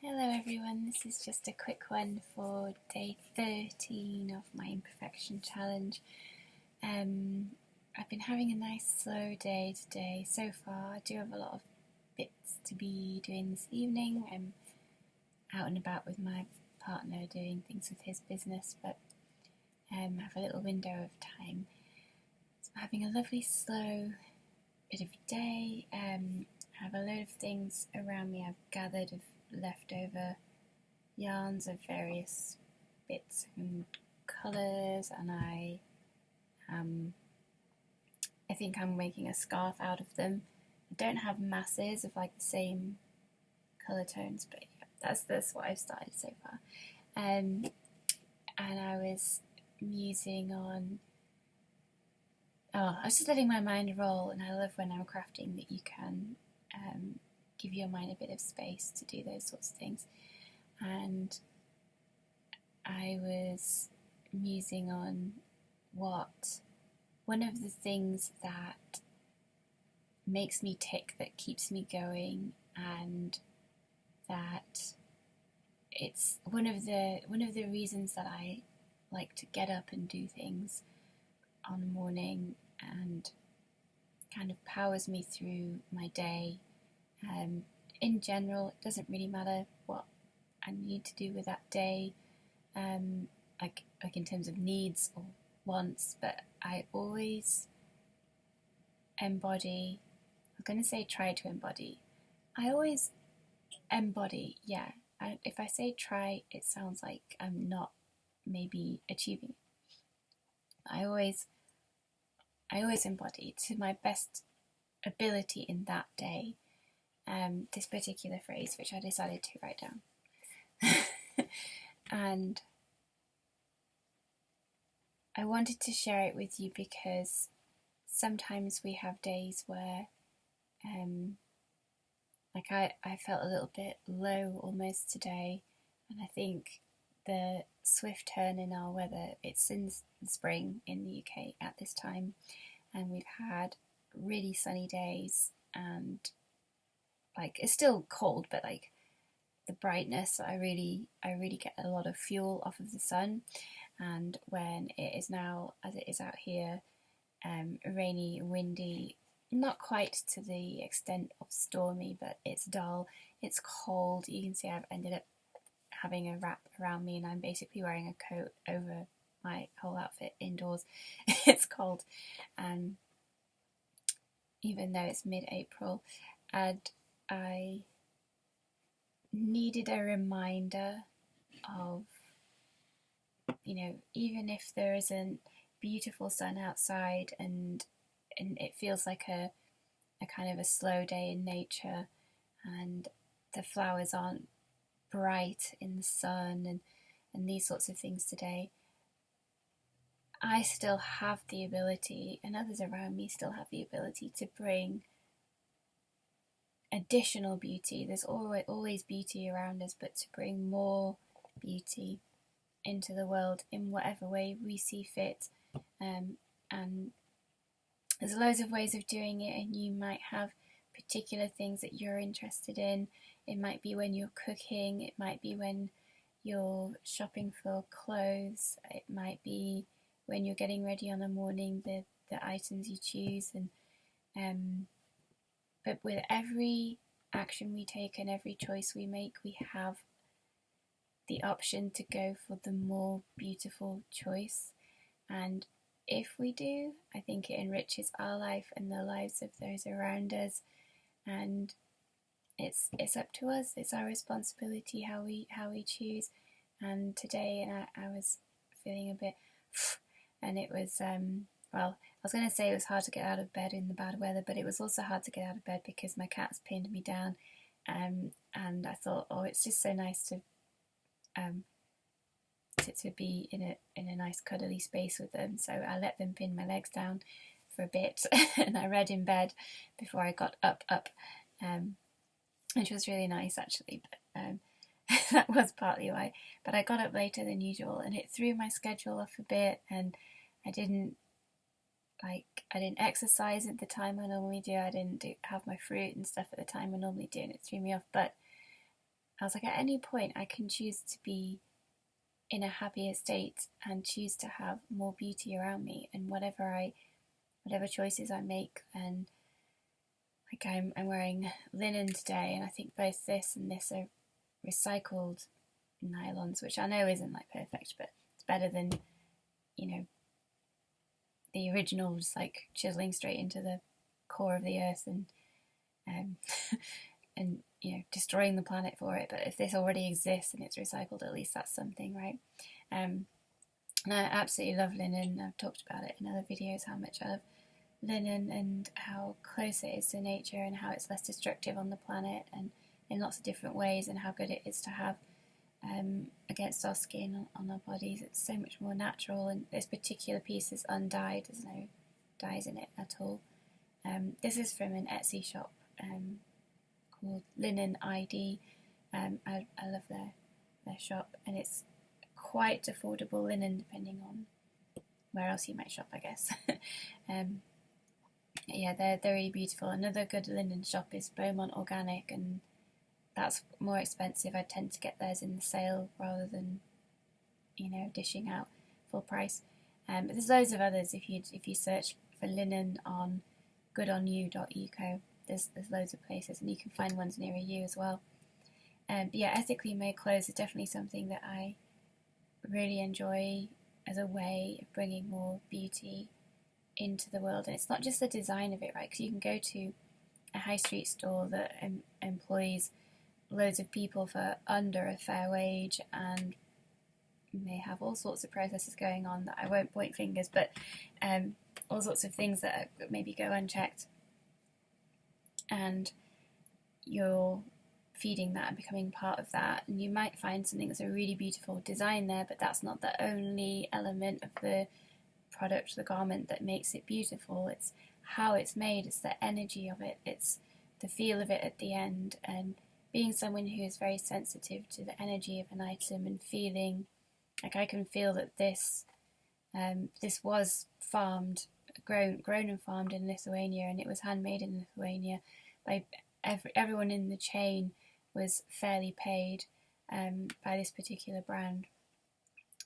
Hello everyone, this is just a quick one for day 13 of my Imperfection challenge. I've been having a nice slow day today so far. I do have a lot of bits to be doing this evening. I'm out and about with my partner doing things with his business, but I have a little window of time. So I'm having a lovely slow bit of a day. I have a load of things around me I've gathered of leftover yarns of various bits and colours, and I think I'm making a scarf out of them. I don't have masses of like the same colour tones, but yeah, that's what I've started so far. And I was musing on. I was just letting my mind roll, and I love when I'm crafting that you can give your mind a bit of space to do those sorts of things. And I was musing on what one of the things that makes me tick, that keeps me going, and that it's one of the reasons that I like to get up and do things on the morning and kind of powers me through my day. In general, it doesn't really matter what I need to do with that day, like in terms of needs or wants, but I always embody. I'm going to say try to embody. I always embody, yeah. If I say try, it sounds like I'm not maybe achieving it. I always embody to my best ability in that day this particular phrase, which I decided to write down. And I wanted to share it with you because sometimes we have days where like I felt a little bit low almost today, and I think the swift turn in our weather, it's in spring in the UK at this time, and we've had really sunny days, and like it's still cold, but like the brightness, I really get a lot of fuel off of the sun. And when it is now, as it is out here, rainy, windy, not quite to the extent of stormy, but it's dull, it's cold. You can see I've ended up having a wrap around me, and I'm basically wearing a coat over my whole outfit indoors. It's cold, even though it's mid-April, and I needed a reminder of, even if there isn't beautiful sun outside and it feels like a kind of a slow day in nature, and the flowers aren't bright in the sun and these sorts of things today, I still have the ability, and others around me still have the ability, to bring additional beauty. There's always beauty around us, but to bring more beauty into the world in whatever way we see fit. And there's loads of ways of doing it, and you might have particular things that you're interested in. It might be when you're cooking, it might be when you're shopping for clothes, it might be when you're getting ready on the morning, the items you choose. And but with every action we take and every choice we make, we have the option to go for the more beautiful choice. And if we do, I think it enriches our life and the lives of those around us. And it's up to us. It's our responsibility how we choose. And today, I was feeling a bit, and it was well, I was going to say it was hard to get out of bed in the bad weather, but it was also hard to get out of bed because my cats pinned me down, and I thought, oh, it's just so nice to be in a nice cuddly space with them. So I let them pin my legs down for a bit, and I read in bed before I got up, which was really nice actually. But that was partly why. But I got up later than usual, and it threw my schedule off a bit, and I didn't exercise at the time I normally do. I didn't have my fruit and stuff at the time I normally do, and it threw me off. But I was like, at any point I can choose to be in a happier state and choose to have more beauty around me, and whatever choices I make. And like I'm wearing linen today, and I think both this and this are recycled nylons, which I know isn't like perfect, but it's better than, you know, the original, just like chiseling straight into the core of the earth and and you know, destroying the planet for it. But if this already exists and it's recycled, at least that's something, right? And I absolutely love linen. I've talked about it in other videos, how much I love linen and how close it is to nature and how it's less destructive on the planet and in lots of different ways, and how good it is to have against our skin on our bodies. It's so much more natural, and this particular piece is undyed. There's no dyes in it at all. This is from an Etsy shop called Linen ID. I love their shop, and it's quite affordable linen depending on where else you might shop, I guess. Yeah, they're really beautiful. Another good linen shop is Beaumont Organic, and that's more expensive. I tend to get theirs in the sale rather than, you know, dishing out full price. But there's loads of others. If you search for linen on goodonyou.eco, there's loads of places, and you can find ones near you as well. But yeah, ethically made clothes is definitely something that I really enjoy as a way of bringing more beauty into the world. And it's not just the design of it, right? Because you can go to a high street store that employs loads of people for under a fair wage, and they have all sorts of processes going on that I won't point fingers, but all sorts of things that maybe go unchecked, and you're feeding that and becoming part of that, and you might find something that's a really beautiful design there, but that's not the only element of the product, the garment, that makes it beautiful. It's how it's made, it's the energy of it, it's the feel of it at the end. And being someone who is very sensitive to the energy of an item and feeling like I can feel that this was grown and farmed in Lithuania, and it was handmade in Lithuania by everyone in the chain was fairly paid by this particular brand,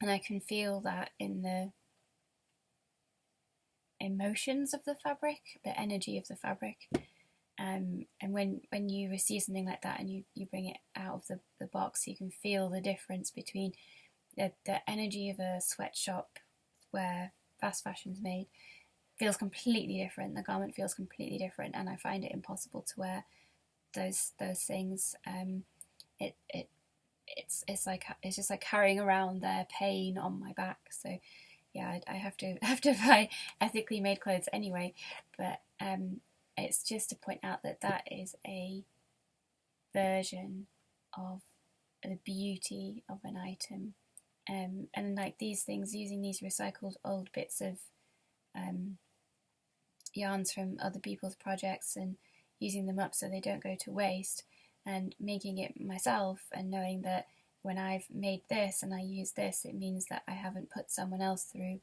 and I can feel that in the emotions of the fabric, the energy of the fabric. And when you receive something like that and you bring it out of the box, you can feel the difference between the energy of a sweatshop where fast fashion's made feels completely different. The garment feels completely different, and I find it impossible to wear those things. It's just like carrying around their pain on my back. So yeah, I have to buy ethically made clothes anyway. But it's just to point out that is a version of the beauty of an item. And like these things, using these recycled old bits of yarns from other people's projects and using them up so they don't go to waste, and making it myself, and knowing that when I've made this and I use this, it means that I haven't put someone else through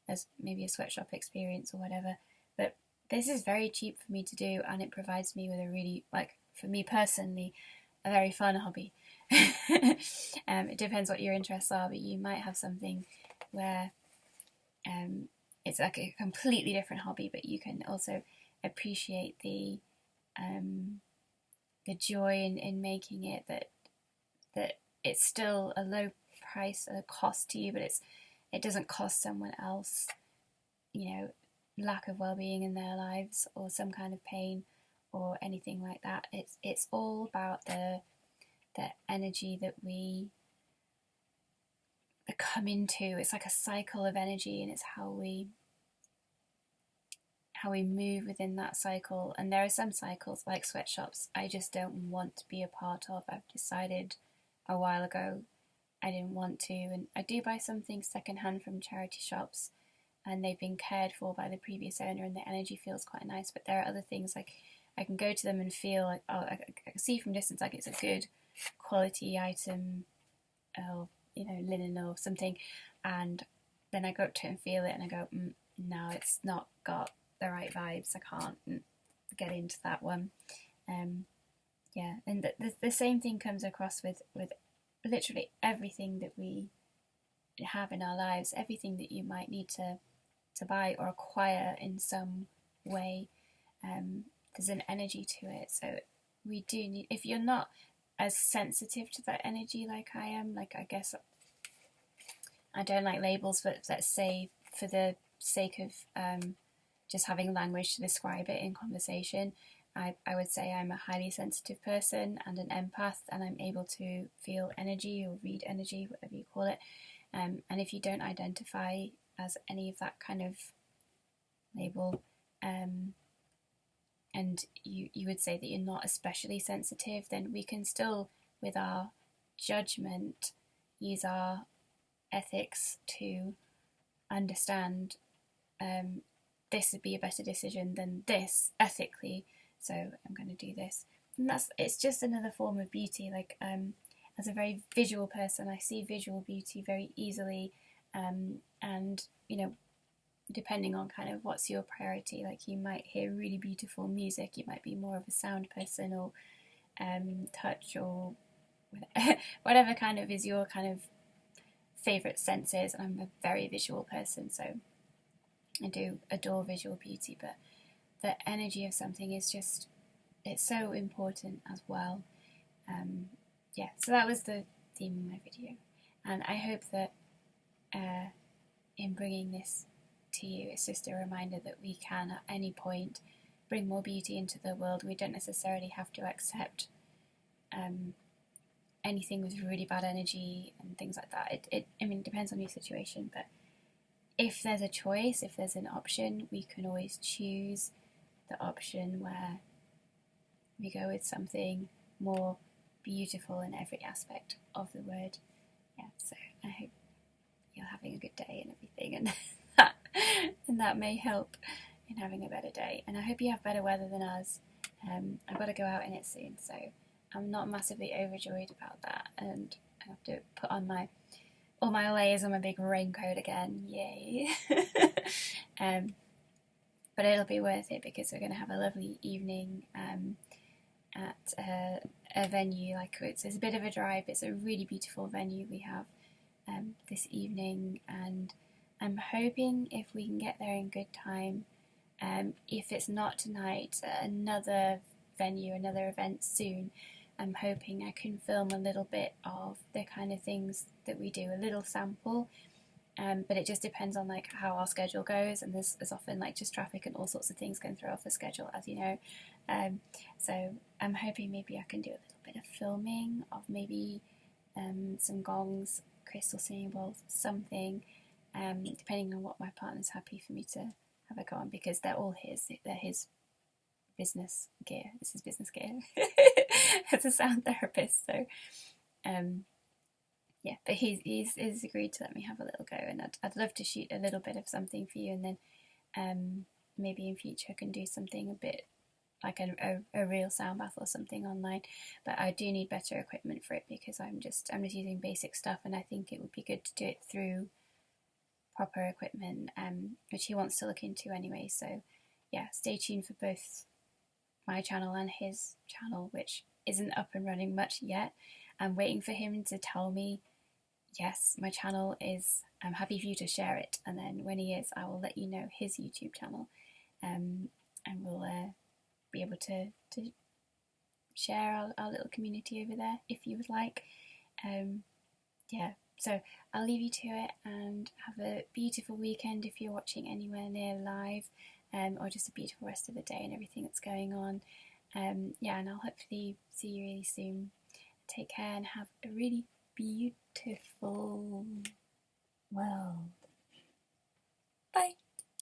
as maybe a sweatshop experience or whatever. But this is very cheap for me to do, and it provides me with a really, like, for me personally, a very fun hobby. It depends what your interests are, but you might have something where it's like a completely different hobby, but you can also appreciate the joy in making it, that it's still a low price, a cost to you, but it doesn't cost someone else, you know, lack of well-being in their lives or some kind of pain or anything like that. It's all about the energy that we come into. It's like a cycle of energy, and it's how we move within that cycle. And there are some cycles, like sweatshops, I just don't want to be a part of. I've decided a while ago I didn't want to, and I do buy some things secondhand from charity shops, and they've been cared for by the previous owner, and the energy feels quite nice. But there are other things, like I can go to them and feel like, oh, I can see from distance like it's a good quality item, or, you know, linen or something, and then I go up to it and feel it and I go, no, it's not got the right vibes, I can't get into that one. Yeah, yeah, and the same thing comes across with literally everything that we have in our lives, everything that you might need to buy or acquire in some way. There's an energy to it, so we do need, if you're not as sensitive to that energy like I am, like, I guess I don't like labels, but let's say for the sake of just having language to describe it in conversation, I would say I'm a highly sensitive person and an empath, and I'm able to feel energy or read energy, whatever you call it. And if you don't identify as any of that kind of label, and you would say that you're not especially sensitive, then we can still, with our judgment, use our ethics to understand this would be a better decision than this ethically, so I'm going to do this. And it's just another form of beauty. Like, as a very visual person, I see visual beauty very easily, and depending on kind of what's your priority, like, you might hear really beautiful music, you might be more of a sound person, or touch, or whatever kind of is your kind of favourite senses. I'm a very visual person, so I do adore visual beauty, but the energy of something is just, it's so important as well. Yeah, so that was the theme of my video, and I hope that in bringing this to you, it's just a reminder that we can at any point bring more beauty into the world. We don't necessarily have to accept anything with really bad energy and things like that. It depends on your situation, but if there's a choice, if there's an option, we can always choose the option where we go with something more beautiful in every aspect of the word. Yeah, so I hope you're having a good day and everything, and that may help in having a better day. And I hope you have better weather than us. I've got to go out in it soon, so I'm not massively overjoyed about that, and I have to put on all my layers on my big raincoat again, yay. But it'll be worth it because we're going to have a lovely evening at a venue. Like, it's a bit of a drive, it's a really beautiful venue we have this evening, and I'm hoping if we can get there in good time, if it's not tonight, another venue, another event soon, I'm hoping I can film a little bit of the kind of things that we do, a little sample, but it just depends on like how our schedule goes, and there's often like just traffic and all sorts of things can throw off the schedule, as you know. So I'm hoping maybe I can do a little bit of filming of maybe some gongs, crystal singing bowls, something, depending on what my partner's happy for me to have a go on, because they're all they're his business gear. This is business gear as a sound therapist, so yeah, but he's agreed to let me have a little go, and I'd love to shoot a little bit of something for you, and then maybe in future I can do something a bit like a real sound bath or something online. But I do need better equipment for it, because I'm just using basic stuff, and I think it would be good to do it through proper equipment, which he wants to look into anyway. So yeah, stay tuned for both my channel and his channel, which isn't up and running much yet. I'm waiting for him to tell me, yes, my channel is, I'm happy for you to share it, and then when he is, I will let you know his YouTube channel, and we'll be able to share our little community over there if you would like. Yeah, so I'll leave you to it, and have a beautiful weekend if you're watching anywhere near live, or just a beautiful rest of the day and everything that's going on. Yeah, and I'll hopefully see you really soon. Take care and have a really beautiful world. Bye.